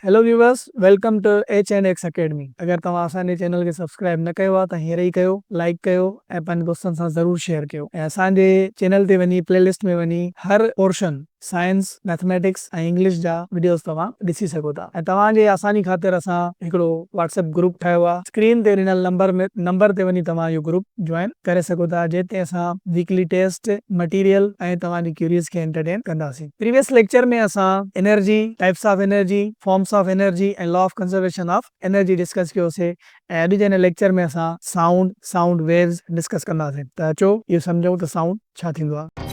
Hello viewers, welcome to H and X academy. अगर तव्हां असांजे चैनल के सब्सक्राइब न कयो आहे त हींअर ई कयो, लाइक कयो ऐं पंहिंजे दोस्तनि सां ज़रूरु शेयर कयो। ऐं असांजे चैनल ते वञी प्लेलिस्ट में वञी हर पोर्शन साइंस, मैथमेटिक्स ऐं इंग्लिश जा वीडियोस तव्हां ॾिसी सघो था। ऐं तव्हांजे आसानी ख़ातिर असां हिकिड़ो व्हाट्सएप ग्रुप ठाहियो आहे। स्क्रीन ते ॾिनल नंबर ते वञी तव्हां इहो ग्रुप जॉइन करे सघो था, जिते असां वीकली टेस्ट मटीरियल ऐं तव्हांजी क्यूरीज़ खे एंटरटेन कंदासीं। प्रीवियस लेक्चर में असां energy, types of energy, forms of energy ऐं law of conservation of energy discuss कयोसीं। ऐं अॼु जे हिन लेक्चर में असां साउंड वेव्स डिस्कस कंदासीं। त अचो इहो सम्झूं त साउंड छा थींदो आहे।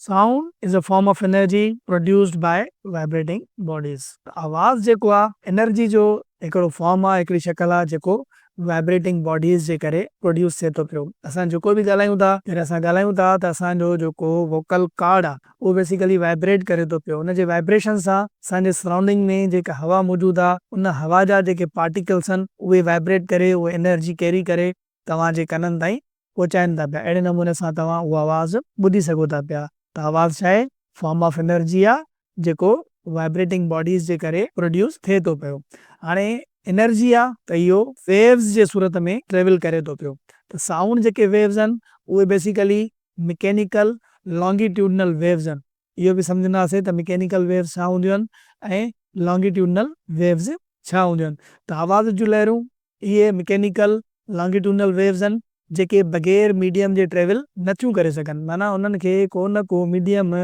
Sound is a form of energy produced by vibrating bodies. आवाज़ जेको आहे एनर्जी जो हिकिड़ो फॉर्म आहे, हिकिड़ी शक्ल आहे जेको वाइब्रेटिंग बॉडीज़ जे करे प्रोड्यूस थिए थो पियो। असां जेको बि ॻाल्हायूं था, जॾहिं असां ॻाल्हायूं था त असांजो जेको वोकल कॉर्ड आहे उहो बेसिकली वाइब्रेट करे थो पियो। उन जे वाइब्रेशन सां असांजे सराउंडिंग में जेका हवा मौजूदु आहे, उन हवा जा जेके पार्टिकल्स आहिनि उहे वाइब्रेट करे, उहे एनर्जी कैरी करे तव्हांजे कननि ताईं पहुचाइनि था पिया। अहिड़े नमूने सां तव्हां उहा आवाज़ ॿुधी सघो था पिया। त आवाज़ छा आहे? फॉर्म ऑफ एनर्जी आहे जेको वाइब्रेटिंग बॉडीज़ जे करे प्रोड्यूस थिए थो पियो। हाणे एनर्जी आहे त इहो वेव्स जे सूरत में ट्रेवल करे थो पियो। त साउंड जेके वेव्स आहिनि उहे बेसिकली मैकेनिकल लॉन्गिट्यूडनल वेव्स आहिनि। इहो बि सम्झंदासीं त मैकेनिकल वेव्स छा हूंदियूं आहिनि ऐं लॉन्गिट्यूडनल वेव्स छा हूंदियूं आहिनि। त आवाज़ जूं लहरूं इहे मैकेनिकल लॉन्गिट्यूडनल वेव्स आहिनि जेके बग़ैर मीडियम जे ट्रेवल नथियूं करे सघनि। माना उन्हनि खे को न को मीडियम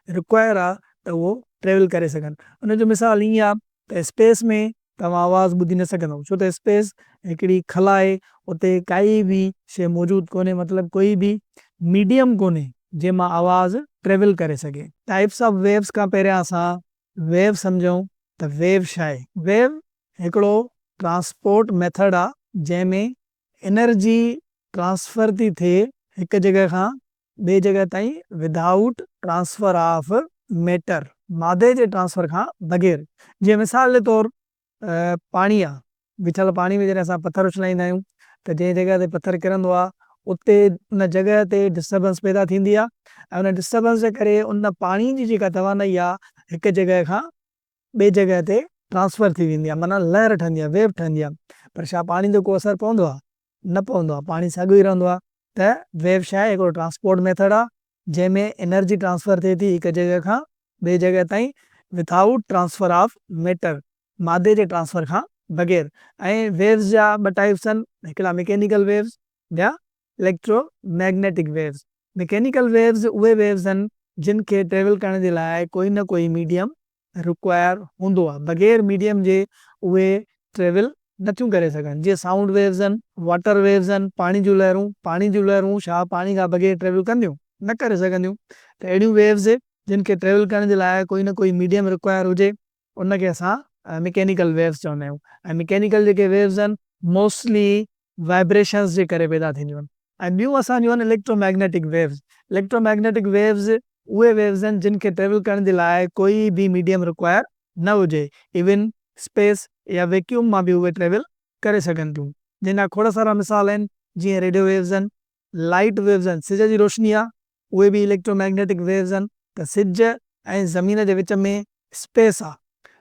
रिक्वायर आहे त उहो ट्रेवल करे सघनि। उनजो मिसाल ईअं आहे त स्पेस में तव्हां आवाज़ ॿुधी न सघंदव, छो त स्पेस हिकिड़ी खला आहे, उते काई बि शइ मौजूदु कोन्हे, मतिलबु कोई बि मीडियम कोन्हे जंहिंमां आवाज़ ट्रेवल करे सघे। टाइप्स ऑफ वेव्स खां पहिरियां असां वेव सम्झूं त वेव छा आहे। वेव हिकिड़ो ट्रांसपोर्ट मेथड आहे जंहिंमें एनर्जी ट्रांसफर थी थिए हिकु जॻह खां ॿिए जॻह ताईं without transfer of matter, made J transfer खां बग़ैर। जीअं मिसाल जे तौरु पाणी आहे, विछल पाणी में जॾहिं असां पथर उछलाईंदा आहियूं त जंहिं जॻह ते पथर किरंदो आहे उते उन जॻह ते डिस्टर्बेंस पैदा थींदी आहे ऐं उन डिस्टर्बेंस जे करे उन पाणी जी जेका तवानाई आहे हिकु जॻह खां ॿिए जॻह ते ट्रांसफर थी वेंदी आहे, माना लहर ठहंदी आहे, वेव ठहंदी आहे। पर छा पाणी जो को असरु पवंदो आहे? न पवंदो आहे, पाणी साॻियो ई रहंदो आहे। त वेव छा आहे? हिकिड़ो ट्रांसपोर्ट मेथड आहे जंहिंमें एनर्जी ट्रांसफर थिए थी हिकु जॻह खां ॿिए जॻह ताईं without transfer of matter, made J transfer खां बग़ैर। ऐं वेव्स जा ॿ टाइप्स आहिनि, हिकिड़ा मैकेनिकल वेव्स, ॿिया इलेक्ट्रोमैग्नेटिक वेव्स। मैकेनिकल वेव्स उहे वेव्स आहिनि जिन खे ट्रेवल करण जे लाइ कोई न कोई मीडियम रिक्वायर हूंदो आहे। बग़ैर मीडियम जे उहे ट्रेवल नथियूं करे सघनि। जीअं साउंड वेव्स आहिनि, वाटर वेव्स आहिनि, पाणी जूं लहरूं छा पाणी खां बग़ैर ट्रेवल कंदियूं? न करे सघंदियूं। त अहिड़ियूं वेव्स जिन खे ट्रेवल करण जे लाइ कोई न कोई मीडियम रिक्वायर हुजे उनखे असां मैकेनिकल वेव्स चवंदा आहियूं। ऐं मैकेनिकल जेके वेव्स आहिनि मोस्टली वाइब्रेशंस जे करे पैदा थींदियूं आहिनि। ऐं ॿियूं असांजियूं आहिनि इलेक्ट्रोमैग्नेटिक वेव्स। इलेक्ट्रोमैग्नेटिक वेव्स उहे वेव्स आहिनि जिन खे ट्रेवल करण जे लाइ कोई बि मीडियम रिक्वायर न हुजे। इवन स्पेस या वैक्यूम मां बि उहे ट्रेवल करे सघनि थियूं। जिन जा खोड़ सारा मिसाल आहिनि, जीअं रेडियो वेव्स आहिनि, लाइट वेव्स आहिनि, सिज जी रोशनी आहे उहे बि इलेक्ट्रोमैग्नेटिक वेव्स आहिनि। त सिज ऐं ज़मीन जे विच में स्पेस आहे,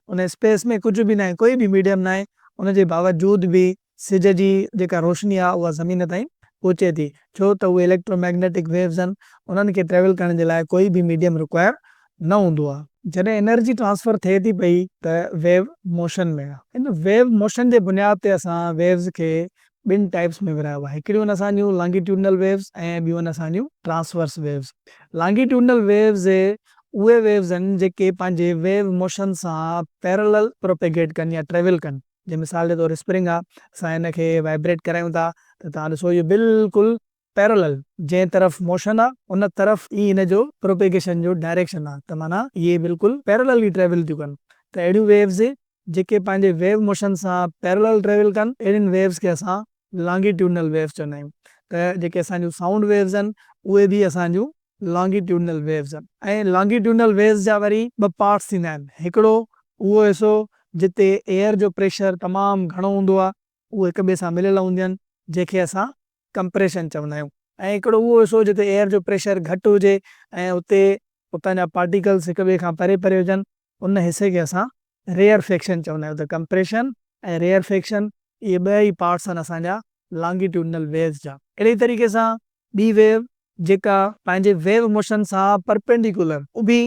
उन स्पेस में कुझु बि न आहे, कोई बि मीडियम न आहे, उन जे बावजूद बि सिज जी जेका रोशनी आहे उहा ज़मीन ताईं पहुचे थी, छो त उहे इलेक्ट्रोमैग्नेटिक वेव्स आहिनि। उन्हनि खे ट्रेवल करण जे लाइ कोई बि मीडियम रिक्वायर न हूंदो आहे। जॾहिं एनर्जी ट्रांसफर थिए थी पई त वेव मोशन में आहे। इन वेव मोशन जे बुनियाद ते असां वेव्स खे ॿिनि टाइप्स में विरिहायो आहे। हिकिड़ियूं आहिनि असांजियूं लॉन्गिट्यूडनल वेव्स ऐं ॿियूं आहिनि असांजियूं ट्रांसवर्स वेव्स। लॉन्गिट्यूडनल वेव्स उहे वेव्स आहिनि जेके पंहिंजे वेव मोशन सां पैरेलल प्रोपेगेट कनि या ट्रेवल कनि। जीअं मिसाल जे तौरु स्प्रिंग आहे, असां हिन खे वाइब्रेट करायूं था त तव्हां ॾिसो इहो बिल्कुलु पैरेलल, जंहिं तरफ़ मोशन आहे उन तरफ़ ई हिन जो प्रोपेगेशन जो डायरेक्शन आहे। त माना इहे बिल्कुलु पैरेलल ई ट्रेवल थियूं कनि। त अहिड़ियूं वेव्स जेके पंहिंजे वेव मोशन सां पैरेलल ट्रेवल कनि, अहिड़ियुनि वेव्स खे असां लॉन्गिट्यूडनल वेव्स चवंदा आहियूं। त जेके असांजूं साउंड वेव्स आहिनि उहे बि असांजूं लॉन्गिट्यूडनल वेव्स आहिनि। ऐं लॉन्गिट्यूडनल वेव्स जा वरी ॿ पार्ट्स थींदा आहिनि। हिकिड़ो उहो हिसो जिते एयर जो प्रेशर तमामु घणो हूंदो आहे, उहे हिक ॿिए सां मिलियल हूंदियूं आहिनि, जंहिंखे असां कंप्रेशन चवंदा आहियूं। ऐं हिकिड़ो उहो हिसो जिते एयर जो प्रेशर घटि हुजे ऐं उते उतां जा पार्टिकल्स हिक ॿिए खां परे परे हुजनि, उन हिसे खे असां रेयरफेक्शन चवंदा आहियूं। त कंप्रेशन ऐं रेयरफेक्शन इहे ॿ ई पार्ट्स आहिनि असांजा लॉन्गिट्यूडनल वेव्स जा। अहिड़े तरीक़े सां ॿी वेव जेका पंहिंजे वेव मोशन सां परपेंडिकुलर उभी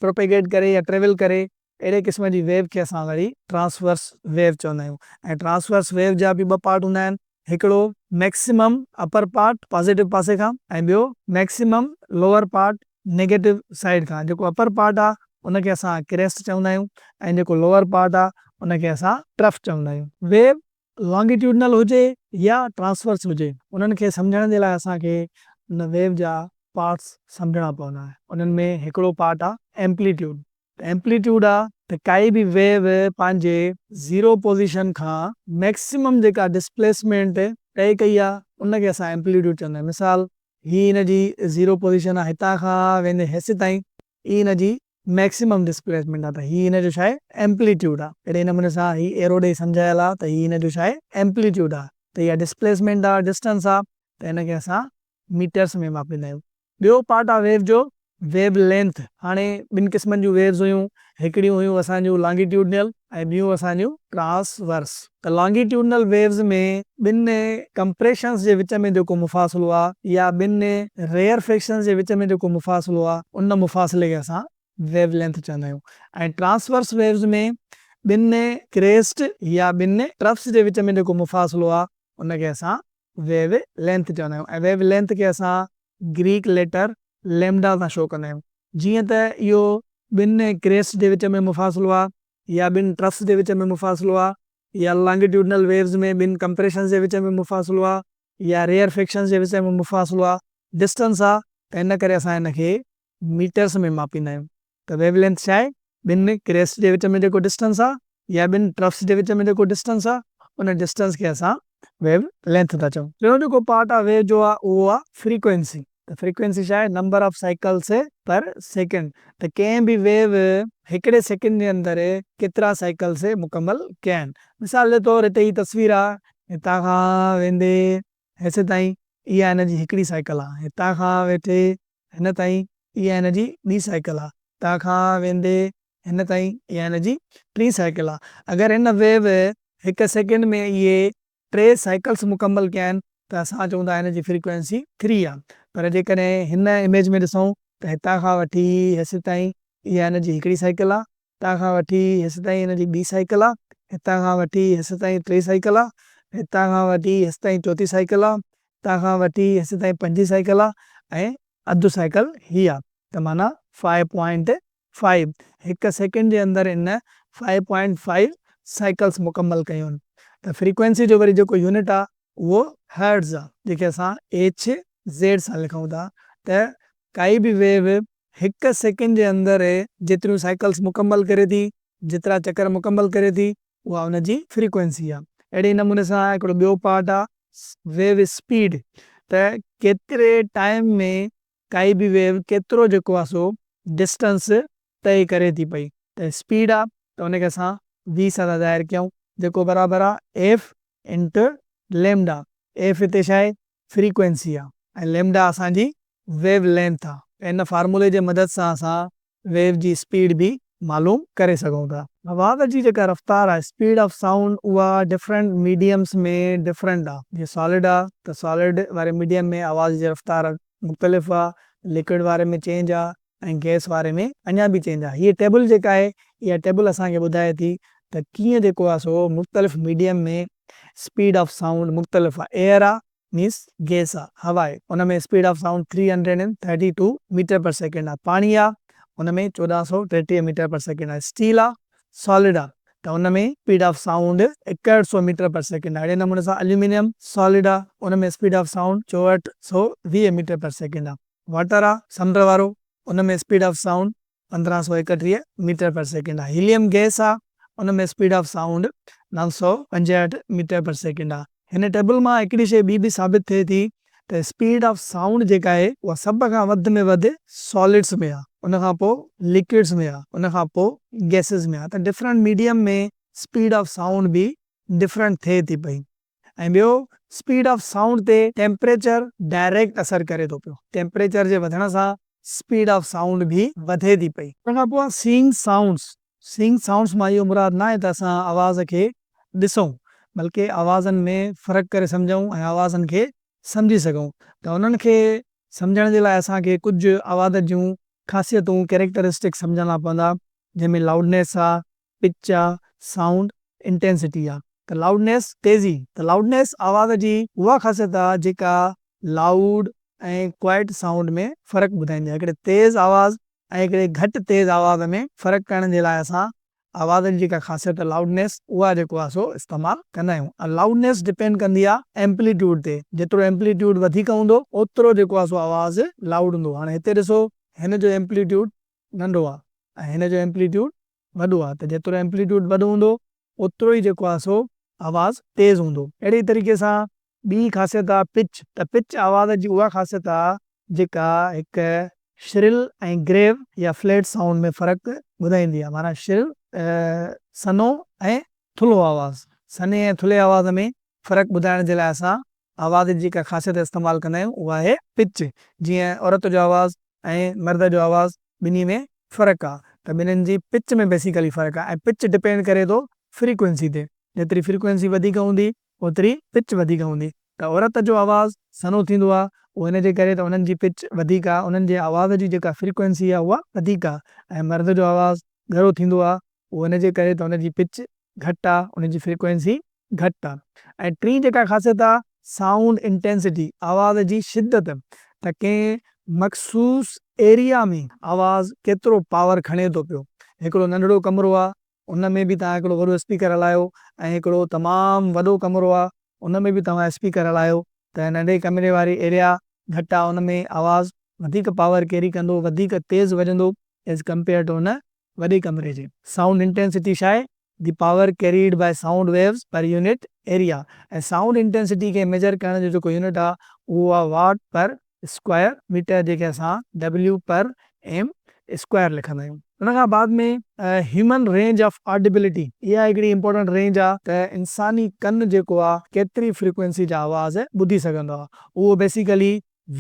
प्रोपेगेट करे या ट्रेवल करे, अहिड़े क़िस्म जी वेव खे असां वरी ट्रांसवर्स वेव चवंदा आहियूं। ऐं ट्रांसवर्स वेव जा बि ॿ पार्ट हूंदा आहिनि, हिकिड़ो मैक्सिमम अपर पार्ट पॉजिटिव पासे खां ऐं ॿियो maximum lower part negative side खां। जेको अपर पार्ट आहे उनखे असां क्रेस्ट चवंदा आहियूं ऐं जेको लोअर पार्ट आहे उनखे असां ट्रफ चवंदा आहियूं। वेव लॉन्गिट्यूडनल हुजे या ट्रांसवर्स हुजे, उन्हनि खे सम्झण जे लाइ असांखे उन वेव जा पार्ट्स सम्झणा पवंदा आहिनि। उन्हनि में हिकिड़ो पार्ट आहे एम्पलीट्यूड। एम्पलीट्यूड आहे त काई बि वेव पंहिंजे ज़ीरो पोज़ीशन खां मैक्सिमम जेका डिस्प्लेसमेंट तय कई आहे उनखे असां एम्पलीट्यूड चवंदा आहियूं। मिसाल, ही हिन जी ज़ीरो पोज़ीशन आहे, हितां खां वेंदे हेसि ताईं ही हिन जी मैक्सिमम डिस्प्लेसमेंट आहे, त ही हिन जो छा आहे एम्पलीट्यूड आहे। अहिड़े नमूने सां ही एरो ॾेई सम्झायल आहे त ही हिन जो छा आहे एम्पलीट्यूड आहे। त इहा डिस्प्लेसमेंट आहे, डिस्टेंस आहे, त हिनखे असां मीटर्स में मापींदा आहियूं। ॿियो पार्ट आहे वेव जो वेव लेंथ। हाणे ॿिनि क़िस्मनि जूं वेव्स हुयूं, हिकिड़ियूं हुयूं असांजूं लॉन्गिट्यूडनल ऐं ॿियूं असांजूं ट्रांसवर्स। त लॉन्गिट्यूडनल वेव्स में ॿिनि कंप्रेशंस जे विच में जेको मुफ़ासिलो आहे या ॿिनि रेयरफेक्शंस जे विच में जेको मुफ़ासिलो आहे उन मुफ़ासिले खे असां वेव लेंथ चवंदा आहियूं। ऐं ट्रांसवर्स वेव्स में ॿिनि क्रेस्ट या ॿिनि ट्रफ्स जे विच में जेको मुफ़ासिलो आहे उनखे असां वेव लेंथ चवंदा आहियूं। ऐं वेव लेंथ खे असां ग्रीक लेटर लैम्डा सां शो कंदा आहियूं। जीअं त इहो ॿिनि क्रेस्ट जे विच में मुफ़ासिलो आहे या ॿिनि ट्रफ्स जे विच में मुफ़ासिलो आहे या लॉन्गिट्यूडनल वेव्स में ॿिनि कंप्रेशंस जे विच में मुफ़ासिलो आहे या रेयरफेक्शंस जे विच में मुफ़ासिलो आहे, डिस्टेंस आहे, त इन करे असां हिनखे मीटर्स में मापींदा आहियूं। त वेव लेंथ छा आहे, ॿिनि क्रेस्ट जे विच में जेको डिस्टेंस आहे या ॿिनि ट्रफ्स जे विच में जेको डिस्टेंस आहे उन डिस्टेंस खे असां वेव लेंथ था चऊं। ॿियो जेको पार्ट आहे वेव जो आहे उहो आहे फ्रीक्वेंसी। त फ्रीक्वेंसी छा आहे, नंबर ऑफ साइकिल्स पर सेकेंड। त कंहिं बि वेव हिकिड़े सेकेंड जे अंदरि केतिरा साइकिल्स मुकमल कया आहिनि। मिसाल जे तौरु हिते ही तस्वीर आहे, हितां खां वेंदे हेसि ताईं इहा हिन जी हिकिड़ी साइकिल आहे, हितां खां वेठे हिन ताईं इहा हिन जी ॿी साइकिल आहे, हितां खां वेंदे हिन ताईं इहा हिन जी टी साइकिल आहे। अगरि हिन वेव हिकु सेकेंड में इहे 3 साइकिल्स मुकमल कया आहिनि त असां चऊं था हिन जी फ्रीक्वेंसी 3 आहे। पर जेकॾहिं हिन इमेज में ॾिसूं त हितां खां वठी हेसि ताईं इहा हिन जी हिकिड़ी साइकिल आहे, हितां खां वठी हेसि ताईं हिन जी ॿी साइकिल आहे, हितां खां वठी हेसि ताईं टी साइकिल आहे, हितां खां वठी हेसि ताईं चौथी साइकिल आहे, हितां खां वठी हेसि ताईं पंजी साइकिल आहे ऐं अधु साइकिल ही आहे। त माना 5.5 हिकु सेकेंड जे अंदरि हिन 5.5 साइकिल्स मुकमल कयूं आहिनि। त फ्रीक्वेंसी जो वरी जेको यूनिट आहे उहो हर्ट्ज़ आहे, जेके असां HZ सां लिखूं था। त काई बि वेव हिकु सेकेंड जे अंदरि जेतिरियूं साइकिल्स मुकमल करे थी, जेतिरा चकर मुकमल करे थी, उहा उनजी फ्रीक्वेंसी आहे। अहिड़े नमूने सां हिकिड़ो ॿियो पार्ट आहे वेव स्पीड। त केतिरे टाइम में काई बि वेव केतिरो जेको आहे सो डिस्टेंस तय करे थी पई, त स्पीड आहे, त उनखे असां v सां था ज़ाहिर कयूं, जेको बराबरि आहे f इंटू लैम्डा। f हिते छा आहे फ्रीक्वेंसी आहे ऐं लैम्डा असांजी वेव लेंथ आहे। इन फार्मूले जे मदद सां असां वेव जी स्पीड बि मालूम करे सघूं था। आवाज़ जी जेका रफ़्तार आहे, स्पीड ऑफ साउंड, उहा डिफरेंट मीडियम्स में डिफरेंट आहे। जीअं सॉलिड आहे त सॉलिड वारे मीडियम में आवाज़ जी रफ़्तार मुख़्तलिफ़ आहे, लिक्विड वारे में चेंज आहे ऐं गैस वारे में अञा बि चेंज आहे। हीअ टेबल जेका आहे इहा टेबल असांखे ॿुधाए थी त कीअं जेको आहे सो मुख़्तलिफ़ मीडियम में स्पीड ऑफ साउंड मुख़्तलिफ़ आहे। एयर आहे मीन्स गैस आहे, हवा आहे, उन में स्पीड ऑफ साउंड 332 मीटर पर सेकेंड आहे। पाणी आहे उन में 1433 मीटर पर सेकेंड आहे। स्टील आहे, सॉलिड आहे, त उन में स्पीड ऑफ साउंड 6100 मीटर पर सेकेंड आहे। अहिड़े नमूने सां एल्यूमिनियम सॉलिड आहे, उन में स्पीड ऑफ साउंड 6420 मीटर पर सेकेंड आहे। वाटर आहे समुंड वारो, उन में स्पीड ऑफ साउंड 1531 मीटर पर सेकेंड आहे। हीलियम गैस आहे, उन में स्पीड ऑफ साउंड 965 मीटर पर सेकेंड आहे। हिन टेबल मां हिकिड़ी शइ ॿी बि साबित थिए थी त स्पीड ऑफ साउंड जेका आहे उहा सभ खां वधि में वधि सॉलिड्स में आहे, उन खां पोइ लिक्विड्स में आहे, उन खां पोइ गैसिस में आहे। त डिफरेंट मीडियम में स्पीड ऑफ साउंड बि डिफरेंट थिए थी पई। ऐं ॿियो स्पीड ऑफ साउंड ते टेम्परेचर डायरेक्ट असरु करे थो पियो। टेम्परेचर जे वधण सां स्पीड ऑफ साउंड भी वधे थी पई। उन खां पोइ सीइंग साउंड्स मां इहो मुराद न आहे त असां आवाज़ खे ॾिसूं, बल्कि आवाज़नि में फ़र्क़ु करे सम्झूं ऐं आवाज़नि खे सम्झी सघूं। त उन्हनि खे सम्झण जे लाइ असांखे कुझु आवाज़ जूं ख़ासियतूं कैरेक्टरिस्टिक सम्झणा पवंदा, जंहिंमें लाउडनेस आहे, पिच आहे, साउंड इंटेंसिटी आहे। त लाउडनेस तेज़ी, त लाउडनेस आवाज़ जी उहा ख़ासियत आहे जेका लाउड ऐं क्वाइट साउंड में फ़र्क़ु ॿुधाईंदी आहे। हिकिड़े तेज़ आवाज़ ऐं हिकिड़े घटि तेज़ आवाज़ में फ़र्क़ु करण जे लाइ असां आवाज़ जी जेका ख़ासियत लाउडनेस उहा जेको आहे सो इस्तेमालु कंदा आहियूं। लाउडनेस डिपेंड कंदी आहे एम्पलीट्यूड ते, जेतिरो एम्पलीट्यूड वधीक हूंदो ओतिरो जेको आहे सो आवाज़ लाउड हूंदो। हाणे हिते ॾिसो, हिन जो एम्पलीट्यूड नंढो आहे ऐं हिन जो एम्पलीट्यूड वॾो आहे, त जेतिरो एम्पलीट्यूड वॾो हूंदो ओतिरो ई जेको आहे सो आवाज़ तेज़ हूंदो। अहिड़ी तरीक़े सां ॿी ख़ासियत आहे पिच, त पिच आवाज़ जी उहा ख़ासियत आहे जेका हिकु श्रिल ऐं ग्रेव या फ्लैट साउंड में फ़र्क़ु ॿुधाईंदी आहे। माना श्रिल सनो ऐं थुल्हो आवाज़, सने ऐं थुल्हे आवाज़ में फ़र्क़ु ॿुधाइण जे लाइ असां आवाज़ जी जेका ख़ासियत इस्तेमालु कंदा आहियूं उहा आहे पिच। जीअं औरत जो आवाज़ ऐं मर्द जो आवाज़ ॿिन्ही में फ़र्क़ु आहे, त ॿिन्हिनि जी पिच में बेसिकली फ़र्क़ु आहे। ऐं पिच डिपेंड करे थो फ्रीक्वेंसी ते, जेतिरी फ्रीक्वेंसी वधीक हूंदी ओतिरी पिच वधीक हूंदी। त औरत जो आवाज़ सनो थींदो आहे, उहो हिन जे करे त उन्हनि जी पिच वधीक आहे, उन्हनि जे आवाज़ जी जेका फ्रीक्वेंसी आहे उहा वधीक आहे। ऐं मर्द जो आवाज़ ॻरो थींदो आहे, उहो हिन जे करे त उन जी पिच घटि आहे, उन जी फ्रीक्वेंसी घटि आहे। ऐं टी जेका ख़ासियत आहे साउंड इंटेंसिटी, आवाज़ जी शिदत, त कंहिं मख़सूस एरिया में आवाज़ केतिरो पावर खणे थो पियो। हिकिड़ो नंढिड़ो कमिरो आहे, उन में बि तव्हां हिकिड़ो वॾो स्पीकर हलायो, ऐं हिकिड़ो तमामु वॾो कमिरो आहे उन में बि तव्हां स्पीकर हलायो, त नंढे कमिरे वारी एरिया घटि आहे, उन में आवाज़ वधीक पावर कैरी कंदो, वधीक तेज़ वॼंदो एज़ कम्पेयर टू उन वॾे कमिरे जे। साउंड इंटेंसिटी छा आहे? The power carried by sound waves per unit area. ऐं साउंड इंटेंसिटी खे मेजर करण जो जेको यूनिट आहे उहो आहे वाट पर स्क्वायर मीटर, जेके असां W पर M स्क्वायर लिखंदा आहियूं। उन खां बाद में ह्यूमन रेंज ऑफ ऑडिबिलिटी, इहा हिकिड़ी इंपॉर्टेंट रेंज आहे त इंसानी कनु जेको आहे केतिरी फ्रीक्वेंसी जा आवाज़ ॿुधी सघंदो आहे। उहो बेसिकली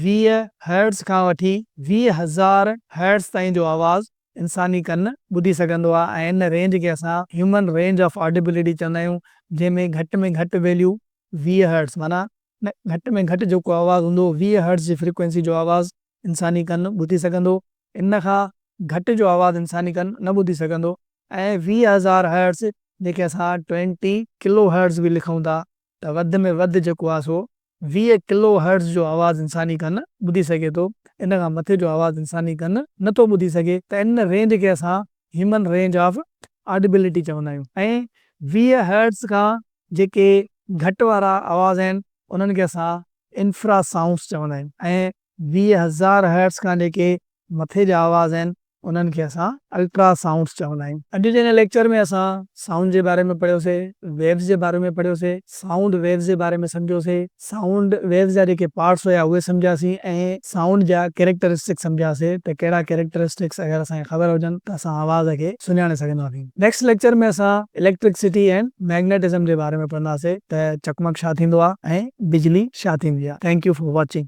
20 हर्ट्ज़ खां वठी 20,000 हर्ट्ज़ ताईं जो आवाज़ इंसानी कनु ॿुधी सघंदो आहे। ऐं इन रेंज खे असां ह्यूमन रेंज ऑफ ऑडिबिलिटी चवंदा आहियूं, जंहिंमें घटि में घटि वैल्यू 20 हर्ट्ज़, माना घटि में घटि जेको आवाज़ हूंदो 20 हर्ट्ज़ जी फ्रीक्वेंसी जो आवाज़ इंसानी कनु ॿुधी सघंदो। इन खां घटि जो आवाज़ इंसानी कनु न ॿुधी सघंदो। ऐं 20,000 हर्ट्ज़ जेके असां 20 किलो हर्ट्ज़ बि लिखूं था, त वधि में वधि जेको आहे सो 20 किलो हर्ट्ज़ जो आवाज़ इंसानी कनु ॿुधी सघे थो। इन खां मथे जो आवाज़ इंसानी कनु नथो ॿुधी सघे, त इन रेंज खे असां ह्यूमन रेंज ऑफ ऑडिबिलिटी चवंदा आहियूं। ऐं 20 हर्ट्ज़ खां जेके घटि वारा आवाज़ आहिनि उन्हनि खे असां इंफ्रा साउंड्स चवंदा आहियूं। ऐं 20,000 हर्ट्ज़ खां जेके मथे जा आवाज़ आहिनि उन्हनि खे असां अल्ट्रा साउंड्स चवंदा आहियूं। अॼु जे हिन लेक्चर में असां साउंड जे बारे में पढ़ियोसीं, वेव्स जे बारे में पढ़ियोसीं, साउंड वेव्स जे बारे में सम्झियोसीं, साउंड वेव्स जा जेके पार्ट्स हुया उहे सम्झियासीं, ऐं साउंड जा कैरेक्टरिस्टिक्स सम्झियासीं, त कहिड़ा कैरेक्टरिस्टिक्स अगरि असांखे ख़बर हुजनि त असां आवाज़ खे सुञाणे सघंदासीं। नेक्स्ट लेक्चर में असां इलेक्ट्रिसिटी एंड मैग्नेटिज्म जे बारे में पढ़ंदासीं, त चकमक छा थींदो आहे ऐं बिजली छा थींदी आहे। Thank U for watching.